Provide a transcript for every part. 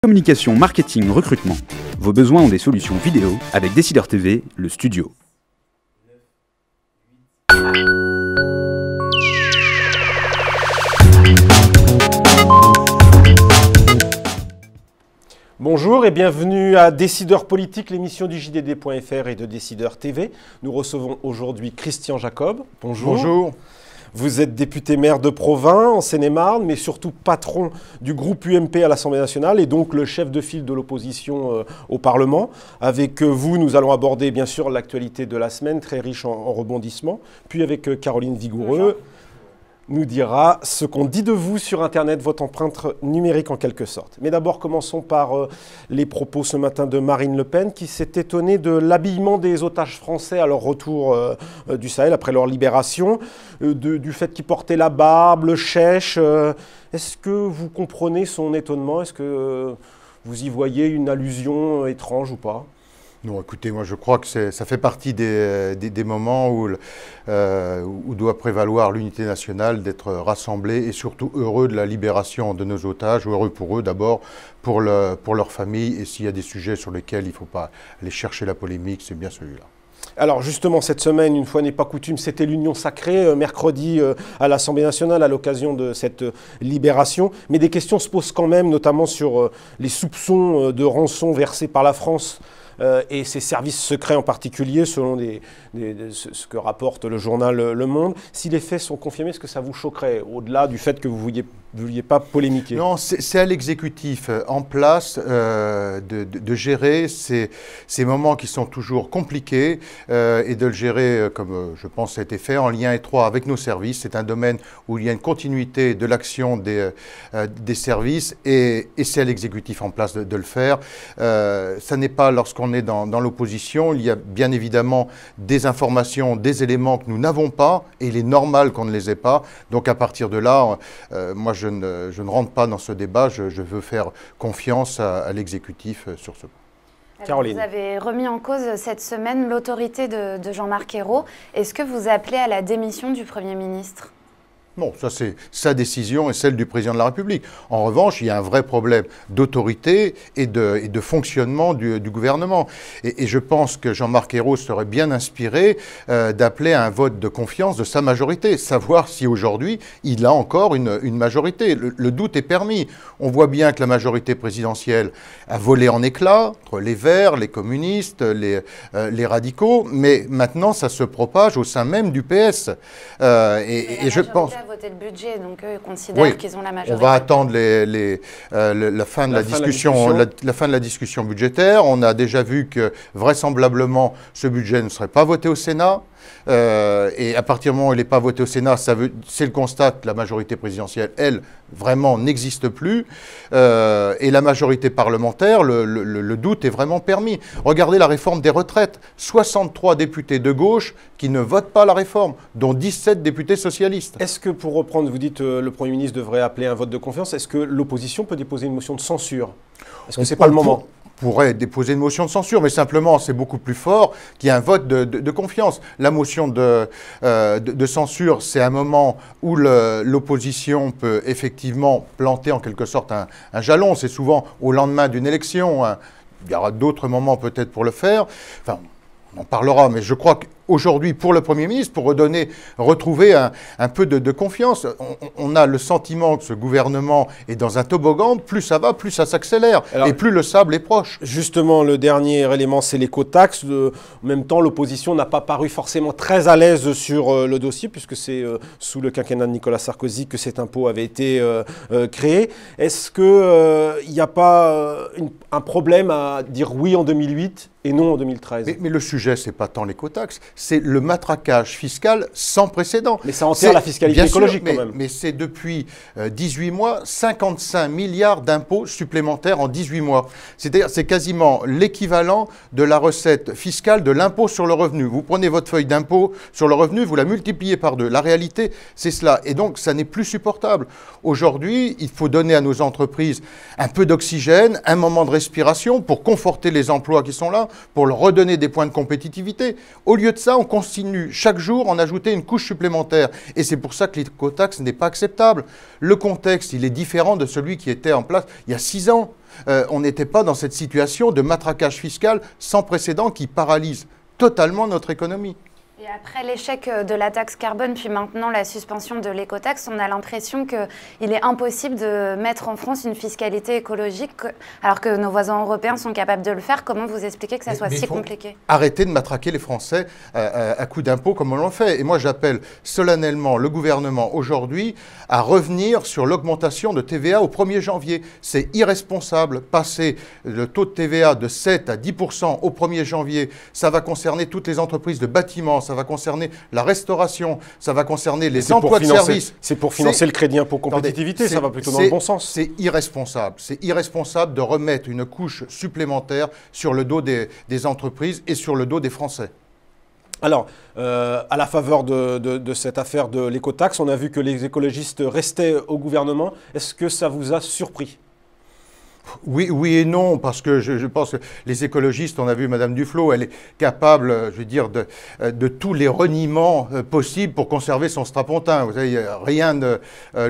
Communication, marketing, recrutement. Vos besoins ont des solutions vidéo avec Décideur TV, le studio. Bonjour et bienvenue à Décideur Politique, l'émission du JDD.fr et de Décideur TV. Nous recevons aujourd'hui Christian Jacob. Bonjour. Bonjour. Vous êtes député maire de Provins, en Seine-et-Marne, mais surtout patron du groupe UMP à l'Assemblée nationale et donc le chef de file de l'opposition au Parlement. Avec vous, nous allons aborder bien sûr l'actualité de la semaine, très riche en rebondissements. Puis avec Caroline Vigoureux, nous dira ce qu'on dit de vous sur Internet, votre empreinte numérique en quelque sorte. Mais d'abord, commençons par les propos ce matin de Marine Le Pen qui s'est étonnée de l'habillement des otages français à leur retour du Sahel, après leur libération, du fait qu'ils portaient la barbe, le chèche. Est-ce que vous comprenez son étonnement? Est-ce que vous y voyez une allusion étrange ou pas? Non, écoutez, moi je crois que ça fait partie des moments où doit prévaloir l'unité nationale, d'être rassemblés et surtout heureux de la libération de nos otages, ou heureux pour eux d'abord, pour leur famille, et s'il y a des sujets sur lesquels il ne faut pas aller chercher la polémique, c'est bien celui-là. Alors justement, cette semaine, une fois n'est pas coutume, c'était l'Union sacrée, mercredi à l'Assemblée nationale à l'occasion de cette libération. Mais des questions se posent quand même, notamment sur les soupçons de rançon versés par la France et ses services secrets en particulier, selon ce que rapporte le journal Le Monde. Si les faits sont confirmés, est-ce que ça vous choquerait, au-delà du fait que vous ne vouliez pas polémiquer? Non, c'est à l'exécutif en place de gérer ces moments qui sont toujours compliqués et de le gérer, comme je pense ça a été fait, en lien étroit avec nos services. C'est un domaine où il y a une continuité de l'action des services et c'est à l'exécutif en place de le faire. Ça n'est pas lorsqu'on est dans l'opposition, il y a bien évidemment des informations, des éléments que nous n'avons pas, et il est normal qu'on ne les ait pas. Donc à partir de là, moi je ne rentre pas dans ce débat, je veux faire confiance à l'exécutif sur ce point. Caroline. Vous avez remis en cause cette semaine l'autorité de Jean-Marc Ayrault. Est-ce que vous appelez à la démission du Premier ministre ? Non, ça c'est sa décision et celle du président de la République. En revanche, il y a un vrai problème d'autorité et de fonctionnement du gouvernement. Et je pense que Jean-Marc Ayrault serait bien inspiré d'appeler à un vote de confiance de sa majorité, savoir si aujourd'hui il a encore une majorité. Le doute est permis. On voit bien que la majorité présidentielle a volé en éclats entre les Verts, les communistes, les radicaux, mais maintenant ça se propage au sein même du PS. Et je pense... voter le budget, donc eux considèrent qu'ils ont la majorité. On va attendre la fin de la discussion budgétaire. On a déjà vu que vraisemblablement ce budget ne serait pas voté au Sénat. Et à partir du moment où il n'est pas voté au Sénat, c'est le constat que la majorité présidentielle, elle, vraiment n'existe plus. Et la majorité parlementaire, le doute est vraiment permis. Regardez la réforme des retraites. 63 députés de gauche qui ne votent pas la réforme, dont 17 députés socialistes. Est-ce que, pour reprendre, vous dites le Premier ministre devrait appeler un vote de confiance, est-ce que l'opposition peut déposer une motion de censure? Est-ce que ce n'est pas le moment? Pourrait déposer une motion de censure, mais simplement c'est beaucoup plus fort qu'il y ait un vote de confiance. La motion de censure, c'est un moment où l'opposition peut effectivement planter en quelque sorte un jalon. C'est souvent au lendemain d'une élection. Il y aura d'autres moments peut-être pour le faire. Enfin, on en parlera, mais je crois qu'aujourd'hui, pour le Premier ministre, pour retrouver un peu de confiance, on a le sentiment que ce gouvernement est dans un toboggan. Plus ça va, plus ça s'accélère, et plus le sable est proche. Justement, le dernier élément, c'est l'écotaxe. En même temps, l'opposition n'a pas paru forcément très à l'aise sur le dossier, puisque c'est sous le quinquennat de Nicolas Sarkozy que cet impôt avait été créé. Est-ce qu'il n'y a pas un problème à dire oui en 2008 et non en 2013? Mais le sujet, ce n'est pas tant l'écotaxe, c'est le matraquage fiscal sans précédent. Mais ça enterre la fiscalité écologique quand même. Mais c'est depuis 18 mois, 55 milliards d'impôts supplémentaires en 18 mois. C'est-à-dire c'est quasiment l'équivalent de la recette fiscale de l'impôt sur le revenu. Vous prenez votre feuille d'impôt sur le revenu, vous la multipliez par 2. La réalité, c'est cela. Et donc, ça n'est plus supportable. Aujourd'hui, il faut donner à nos entreprises un peu d'oxygène, un moment de respiration pour conforter les emplois qui sont là, pour leur redonner des points de compétitivité. Au lieu de ça, on continue chaque jour en ajouter une couche supplémentaire. Et c'est pour ça que l'écotaxe n'est pas acceptable. Le contexte, il est différent de celui qui était en place il y a 6 ans. On n'était pas dans cette situation de matraquage fiscal sans précédent qui paralyse totalement notre économie. Et après l'échec de la taxe carbone, puis maintenant la suspension de l'écotaxe, on a l'impression qu'il est impossible de mettre en France une fiscalité écologique, alors que nos voisins européens sont capables de le faire. Comment vous expliquez que ça soit si compliqué? Arrêtez de matraquer les Français à coups d'impôts comme on l'a fait. Et moi, j'appelle solennellement le gouvernement aujourd'hui à revenir sur l'augmentation de TVA au 1er janvier. C'est irresponsable. Passer le taux de TVA de 7 à 10% au 1er janvier, ça va concerner toutes les entreprises de bâtiments, ça va concerner la restauration, ça va concerner les emplois de service. C'est pour financer le crédit impôt compétitivité, ça va plutôt dans le bon sens. C'est irresponsable de remettre une couche supplémentaire sur le dos des entreprises et sur le dos des Français. Alors, à la faveur de cette affaire de l'écotaxe, on a vu que les écologistes restaient au gouvernement. Est-ce que ça vous a surpris ? Oui et non, parce que je pense que les écologistes, on a vu Madame Duflot, elle est capable, je veux dire, de tous les reniements possibles pour conserver son strapontin. Vous savez, rien ne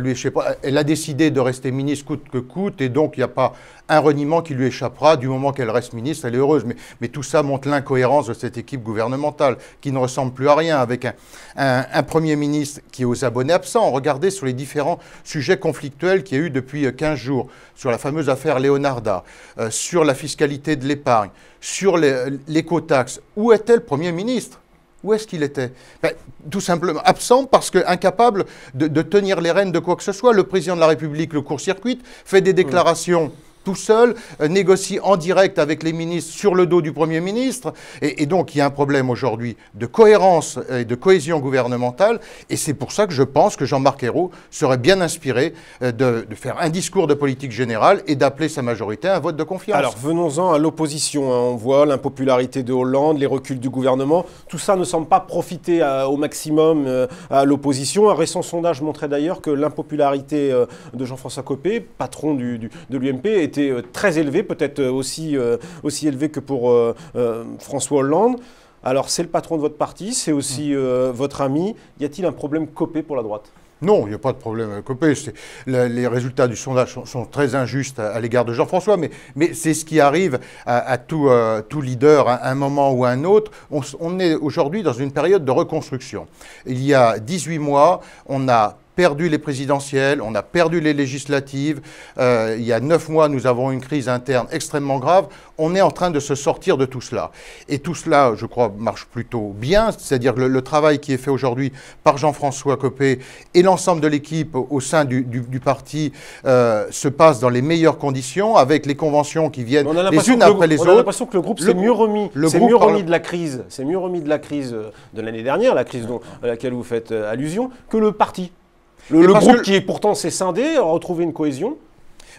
lui échappera. Elle a décidé de rester ministre coûte que coûte, et donc il n'y a pas un reniement qui lui échappera. Du moment qu'elle reste ministre, elle est heureuse. Mais tout ça montre l'incohérence de cette équipe gouvernementale, qui ne ressemble plus à rien, avec un Premier ministre qui est aux abonnés absents. Regardez sur les différents sujets conflictuels qu'il y a eu depuis 15 jours, sur la fameuse affaire Leonarda, sur la fiscalité de l'épargne, sur l'écotaxe. Où était le Premier ministre ? Où est-ce qu'il était? Tout simplement absent parce qu'incapable de tenir les rênes de quoi que ce soit. Le président de la République le court-circuite, fait des déclarations tout seul, négocie en direct avec les ministres sur le dos du Premier ministre. Et donc, il y a un problème aujourd'hui de cohérence et de cohésion gouvernementale. Et c'est pour ça que je pense que Jean-Marc Ayrault serait bien inspiré de faire un discours de politique générale et d'appeler sa majorité à un vote de confiance. Alors, venons-en à l'opposition. On voit l'impopularité de Hollande, les reculs du gouvernement. Tout ça ne semble pas profiter au maximum à l'opposition. Un récent sondage montrait d'ailleurs que l'impopularité de Jean-François Copé, patron de l'UMP, était très élevé, peut-être aussi élevé que pour François Hollande. Alors, c'est le patron de votre parti, c'est aussi votre ami. Y a-t-il un problème Copé pour la droite ? Non, il n'y a pas de problème Copé. Les résultats du sondage sont très injustes à l'égard de Jean-François, mais c'est ce qui arrive à tout leader à un moment ou à un autre. On est aujourd'hui dans une période de reconstruction. Il y a 18 mois, on a perdu les présidentielles, on a perdu les législatives. Il y a 9 mois, nous avons une crise interne extrêmement grave. On est en train de se sortir de tout cela. Et tout cela, je crois, marche plutôt bien. C'est-à-dire que le travail qui est fait aujourd'hui par Jean-François Copé et l'ensemble de l'équipe au sein du parti se passe dans les meilleures conditions, avec les conventions qui viennent les unes après les autres. On a l'impression que le groupe s'est mieux remis. C'est mieux remis de la crise. C'est mieux remis de la crise de l'année dernière, la crise à laquelle vous faites allusion, que le parti. Le groupe qui pourtant s'est scindé a retrouvé une cohésion.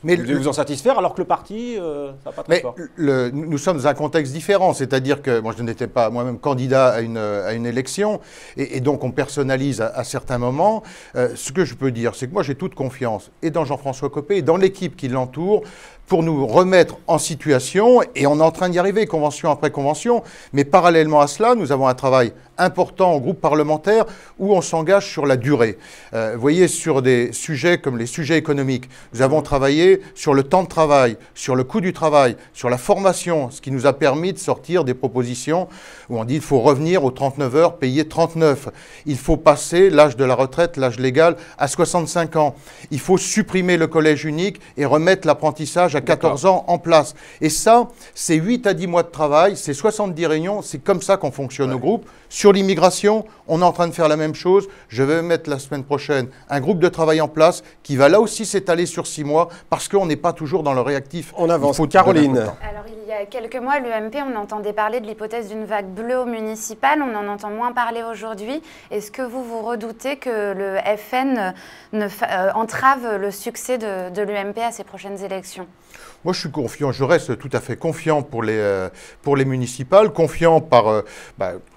Mais vous devez vous en satisfaire alors que le parti, ça n'a pas très fort. Nous sommes dans un contexte différent, c'est-à-dire que moi je n'étais pas moi-même candidat à une élection et donc on personnalise à certains moments. Ce que je peux dire, c'est que moi j'ai toute confiance et dans Jean-François Copé et dans l'équipe qui l'entoure pour nous remettre en situation, et on est en train d'y arriver, convention après convention, mais parallèlement à cela, nous avons un travail important au groupe parlementaire où on s'engage sur la durée. Vous voyez, sur des sujets comme les sujets économiques, nous avons travaillé sur le temps de travail, sur le coût du travail, sur la formation, ce qui nous a permis de sortir des propositions où on dit qu'il faut revenir aux 39 heures, payer 39. Il faut passer l'âge de la retraite, l'âge légal, à 65 ans. Il faut supprimer le collège unique et remettre l'apprentissage à 14 ans en place. Et ça, c'est 8 à 10 mois de travail, c'est 70 réunions, c'est comme ça qu'on fonctionne au groupe. Sur l'immigration, on est en train de faire la même chose. Je vais mettre la semaine prochaine un groupe de travail en place qui va là aussi s'étaler sur 6 mois parce qu'on n'est pas toujours dans le réactif. On avance. Caroline. Alors, il y a quelques mois, l'UMP, on entendait parler de l'hypothèse d'une vague bleue au municipal. On en entend moins parler aujourd'hui. Est-ce que vous redoutez que le FN entrave le succès de l'UMP à ces prochaines élections ? Moi, je suis confiant, je reste tout à fait confiant pour les municipales, confiant par...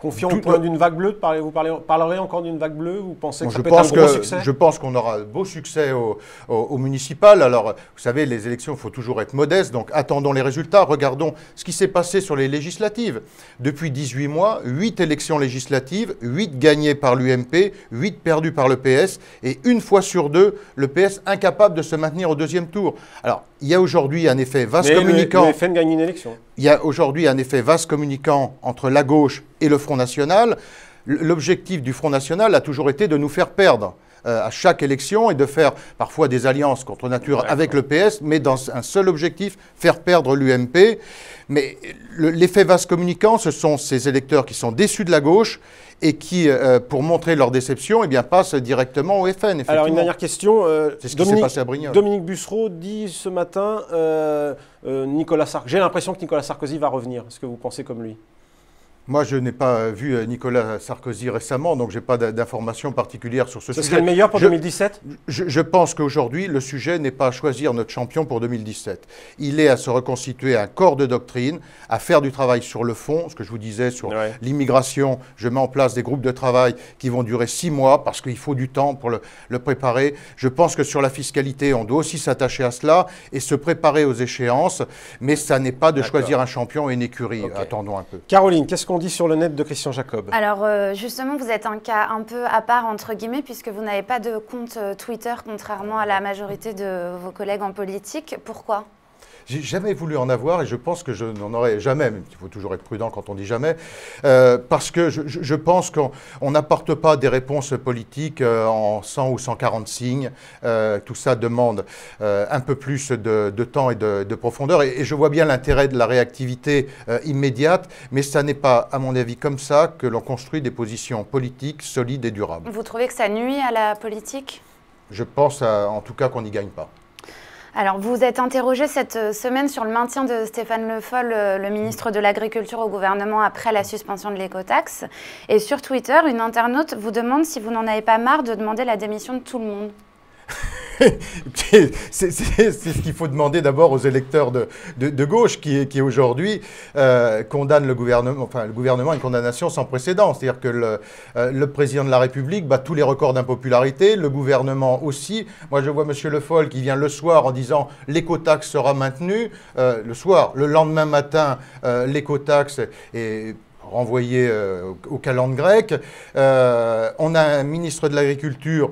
Confiant au point d'une vague bleue, vous parlerez encore d'une vague bleue? Vous pensez que ça peut être un gros succès? Je pense qu'on aura un beau succès au municipal. Alors, vous savez, les élections, il faut toujours être modeste, donc attendons les résultats. Regardons ce qui s'est passé sur les législatives. Depuis 18 mois, 8 élections législatives, 8 gagnées par l'UMP, 8 perdues par le PS, et une fois sur deux, le PS incapable de se maintenir au deuxième tour. Alors, il y a aujourd'hui un effet vase communicant. Le FN gagne une élection. Il y a aujourd'hui un effet vase communicant entre la gauche et le Front National. L'objectif du Front National a toujours été de nous faire perdre à chaque élection et de faire parfois des alliances contre nature avec le PS, mais dans un seul objectif, faire perdre l'UMP. Mais l'effet vase communicant, ce sont ces électeurs qui sont déçus de la gauche et qui, pour montrer leur déception, eh bien, passent directement au FN. Alors, une dernière question. C'est ce qui s'est passé à Brignoles. Dominique Bussereau dit ce matin, j'ai l'impression que Nicolas Sarkozy va revenir. Est-ce que vous pensez comme lui? Moi, je n'ai pas vu Nicolas Sarkozy récemment, donc je n'ai pas d'informations particulières sur ce sujet. Ce serait le meilleur pour 2017? Je pense qu'aujourd'hui, le sujet n'est pas à choisir notre champion pour 2017. Il est à se reconstituer un corps de doctrine, à faire du travail sur le fond, ce que je vous disais sur l'immigration. Je mets en place des groupes de travail qui vont durer 6 mois, parce qu'il faut du temps pour le préparer. Je pense que sur la fiscalité, on doit aussi s'attacher à cela et se préparer aux échéances, mais ça n'est pas de choisir un champion et une écurie. Okay. Attendons un peu. Caroline, qu'est-ce qu'on dit sur le net de Christian Jacob? Alors justement, vous êtes un cas un peu à part, entre guillemets, puisque vous n'avez pas de compte Twitter, contrairement à la majorité de vos collègues en politique. Pourquoi? J'ai jamais voulu en avoir et je pense que je n'en aurai jamais, mais il faut toujours être prudent quand on dit jamais, parce que je pense qu'on n'apporte pas des réponses politiques en 100 ou 140 signes. Tout ça demande un peu plus de temps et de profondeur. Et je vois bien l'intérêt de la réactivité immédiate, mais ça n'est pas, à mon avis, comme ça que l'on construit des positions politiques solides et durables. Vous trouvez que ça nuit à la politique? Je pense en tout cas qu'on n'y gagne pas. Alors, vous êtes interrogé cette semaine sur le maintien de Stéphane Le Foll, le ministre de l'Agriculture au gouvernement, après la suspension de l'écotaxe. Et sur Twitter, une internaute vous demande si vous n'en avez pas marre de demander la démission de tout le monde. C'est ce qu'il faut demander d'abord aux électeurs de gauche qui aujourd'hui condamnent le gouvernement a une condamnation sans précédent. C'est-à-dire que le président de la République bat tous les records d'impopularité, le gouvernement aussi. Moi, je vois M. Le Foll qui vient le soir en disant l'écotaxe sera maintenue. Le soir, le lendemain matin, l'écotaxe est renvoyée au calende grec. On a un ministre de l'Agriculture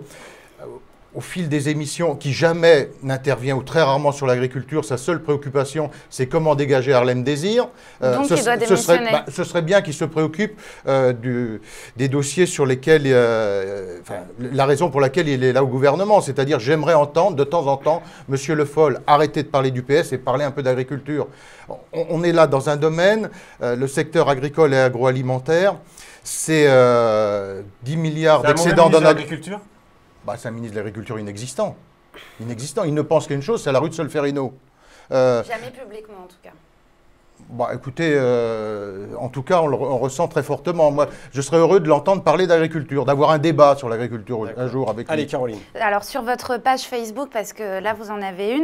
au fil des émissions, qui jamais n'intervient ou très rarement sur l'agriculture. Sa seule préoccupation, c'est comment dégager Harlem Désir. Donc il doit démissionner. Ce serait bien qu'il se préoccupe des dossiers sur lesquels, la raison pour laquelle il est là au gouvernement. C'est-à-dire, j'aimerais entendre de temps en temps M. Le Foll arrêter de parler du PS et parler un peu d'agriculture. On est là dans un domaine, le secteur agricole et agroalimentaire, c'est 10 milliards d'excédents dans l'agriculture. C'est un ministre de l'Agriculture inexistant. Il ne pense qu'à une chose, c'est la rue de Solferino. Jamais publiquement, en tout cas. Écoutez, en tout cas, on le ressent très fortement. Moi, je serais heureux de l'entendre parler d'agriculture, d'avoir un débat sur l'agriculture un jour avec lui. Allez, Caroline. Alors, sur votre page Facebook, parce que là, vous en avez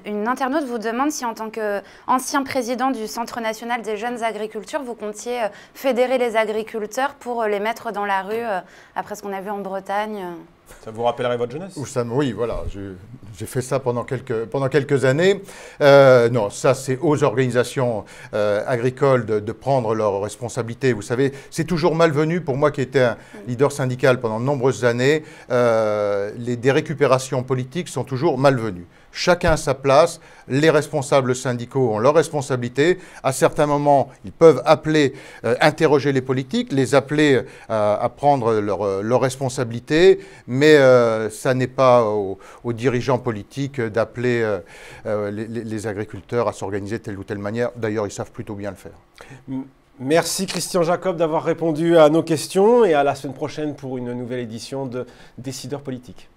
une internaute vous demande si, en tant qu'ancien président du Centre national des jeunes agriculteurs, vous comptiez fédérer les agriculteurs pour les mettre dans la rue, après ce qu'on a vu en Bretagne. Ça vous rappellerait votre jeunesse? Oui, voilà. J'ai fait ça pendant quelques années. Non, ça, c'est aux organisations agricoles de prendre leurs responsabilités. Vous savez, c'est toujours malvenu, pour moi qui étais un leader syndical pendant de nombreuses années, des récupérations politiques sont toujours malvenues. Chacun à sa place, les responsables syndicaux ont leurs responsabilités. À certains moments, ils peuvent appeler, interroger les politiques, les appeler à prendre leurs responsabilités, mais ça n'est pas aux dirigeants politiques d'appeler les agriculteurs à s'organiser de telle ou telle manière. D'ailleurs, ils savent plutôt bien le faire. Merci Christian Jacob d'avoir répondu à nos questions et à la semaine prochaine pour une nouvelle édition de Décideurs politiques.